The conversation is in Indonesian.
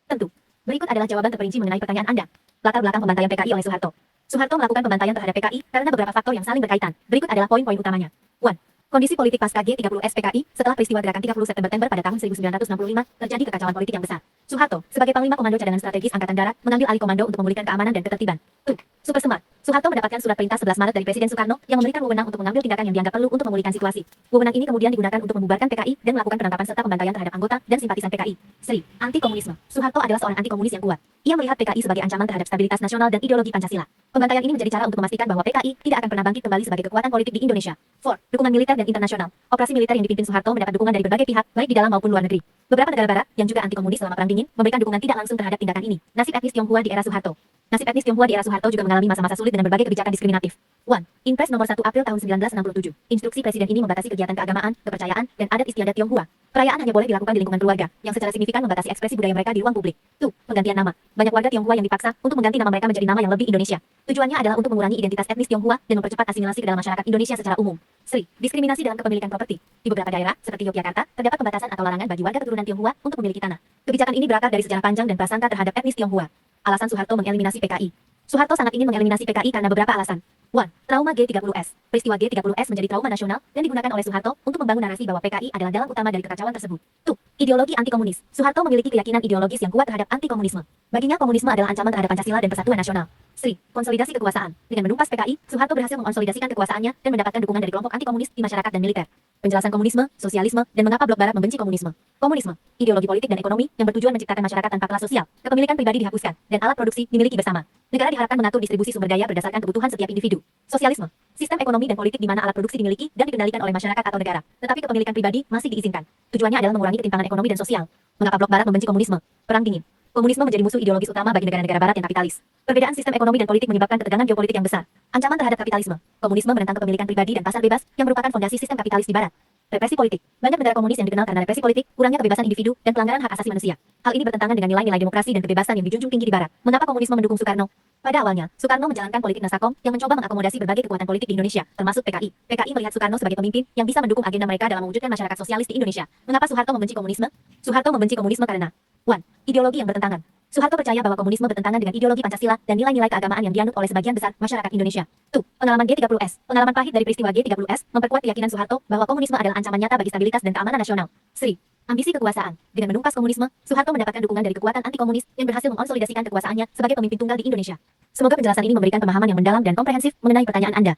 Tentu. Berikut adalah jawaban terperinci mengenai pertanyaan Anda. Latar belakang pembantaian PKI oleh Soeharto. Soeharto melakukan pembantaian terhadap PKI karena beberapa faktor yang saling berkaitan. Berikut adalah poin-poin utamanya. 1. Kondisi politik pasca G30S PKI setelah peristiwa gerakan 30 September pada tahun 1965 terjadi kekacauan politik yang besar. Soeharto, sebagai Panglima Komando Cadangan Strategis Angkatan Darat, mengambil alih komando untuk memulihkan keamanan dan ketertiban. 2. Super Semar. Soeharto mendapatkan surat perintah 11 Maret dari Presiden Soekarno yang memberikan wewenang untuk mengambil tindakan yang dianggap perlu untuk memulihkan situasi. Wewenang ini kemudian digunakan untuk membubarkan PKI dan melakukan penangkapan serta pembantaian terhadap anggota dan simpatisan PKI. Seri. Anti-komunisme. Soeharto adalah seorang anti-komunis yang kuat. Ia melihat PKI sebagai ancaman terhadap stabilitas nasional dan ideologi Pancasila. Pembantaian ini menjadi cara untuk memastikan bahwa PKI tidak akan pernah bangkit kembali sebagai kekuatan politik di Indonesia. 4. Dukungan militer dan internasional. Operasi militer yang dipimpin Soeharto mendapat dukungan dari berbagai pihak, baik di dalam maupun luar negeri. Beberapa negara barat, yang juga anti-komunis selama Perang Dingin, memberikan dukungan tidak langsung terhadap tindakan ini. Nasib etnis Tionghoa di era Soeharto. Nasib etnis Tionghoa di era Soeharto juga mengalami masa-masa sulit dengan berbagai kebijakan diskriminatif. 1. Impres nomor 1 April tahun 1967. Instruksi Presiden ini membatasi kegiatan keagamaan, kepercayaan, dan adat istiadat Tionghoa. Perayaan hanya boleh dilakukan di lingkungan keluarga, yang secara signifikan membatasi ekspresi budaya mereka di ruang publik. 2. Penggantian nama. Banyak warga Tionghoa yang dipaksa untuk mengganti nama mereka menjadi nama yang lebih Indonesia. Tujuannya adalah untuk mengurangi identitas etnis Tionghoa dan mempercepat asimilasi ke dalam masyarakat Indonesia secara umum. Seri. Diskriminasi dalam kepemilikan properti. Di beberapa daerah, seperti Yogyakarta, terdapat pembatasan atau larangan bagi warga keturunan Tionghoa untuk memiliki tanah. Kebijakan ini berakar dari sejarah panjang dan prasangka terhadap etnis Tionghoa. Alasan Soeharto mengeliminasi PKI. Soeharto sangat ingin mengeliminasi PKI karena beberapa alasan. 1. Trauma G30S. Peristiwa G30S menjadi trauma nasional dan digunakan oleh Soeharto untuk membangun narasi bahwa PKI adalah dalang utama dari kekacauan tersebut. 2. Ideologi anti-komunis. Soeharto memiliki keyakinan ideologis yang kuat terhadap anti-komunisme. Baginya komunisme adalah ancaman terhadap Pancasila dan persatuan nasional. Seri. Konsolidasi kekuasaan. Dengan menumpas PKI, Soeharto berhasil mengonsolidasikan kekuasaannya dan mendapatkan dukungan dari kelompok anti-komunis di masyarakat dan militer. Penjelasan komunisme, sosialisme, dan mengapa blok barat membenci komunisme. Komunisme. Ideologi politik dan ekonomi yang bertujuan menciptakan masyarakat tanpa kelas sosial. Kepemilikan pribadi dihapuskan, dan alat produksi dimiliki bersama. Negara diharapkan mengatur distribusi sumber daya berdasarkan kebutuhan setiap individu. Sosialisme. Sistem ekonomi dan politik di mana alat produksi dimiliki dan dikendalikan oleh masyarakat atau negara, tetapi kepemilikan pribadi masih diizinkan. Tujuannya adalah mengurangi ketimpangan ekonomi dan sosial. Mengapa blok barat membenci komunisme? Perang Dingin. Komunisme menjadi musuh ideologis utama bagi negara-negara barat yang kapitalis. Perbedaan sistem ekonomi dan politik menyebabkan ketegangan geopolitik yang besar. Ancaman terhadap kapitalisme. Komunisme menentang kepemilikan pribadi dan pasar bebas yang merupakan fondasi sistem kapitalis di barat. Represi politik. Banyak negara komunis yang dikenal karena represi politik, kurangnya kebebasan individu, dan pelanggaran hak asasi manusia. Hal ini bertentangan dengan nilai-nilai demokrasi dan kebebasan yang dijunjung tinggi di barat. Mengapa komunisme mendukung Soekarno? Pada awalnya, Soekarno menjalankan politik Nasakom yang mencoba mengakomodasi berbagai kekuatan politik di Indonesia, termasuk PKI. PKI melihat Soekarno sebagai pemimpin yang bisa mendukung agenda mereka dalam mewujudkan masyarakat sosialis di Indonesia. Mengapa Soeharto membenci komunisme? Soeharto membenci komunisme karena 1. Ideologi yang bertentangan. Soeharto percaya bahwa komunisme bertentangan dengan ideologi Pancasila dan nilai-nilai keagamaan yang dianut oleh sebagian besar masyarakat Indonesia. 2. Pengalaman G30S. Pengalaman pahit dari peristiwa G30S memperkuat keyakinan Soeharto bahwa komunisme adalah ancaman nyata bagi stabilitas dan keamanan nasional. Seri. Ambisi kekuasaan. Dengan menumpas komunisme, Soeharto mendapatkan dukungan dari kekuatan anti-komunis yang berhasil mengonsolidasikan kekuasaannya sebagai pemimpin tunggal di Indonesia. Semoga penjelasan ini memberikan pemahaman yang mendalam dan komprehensif mengenai pertanyaan Anda.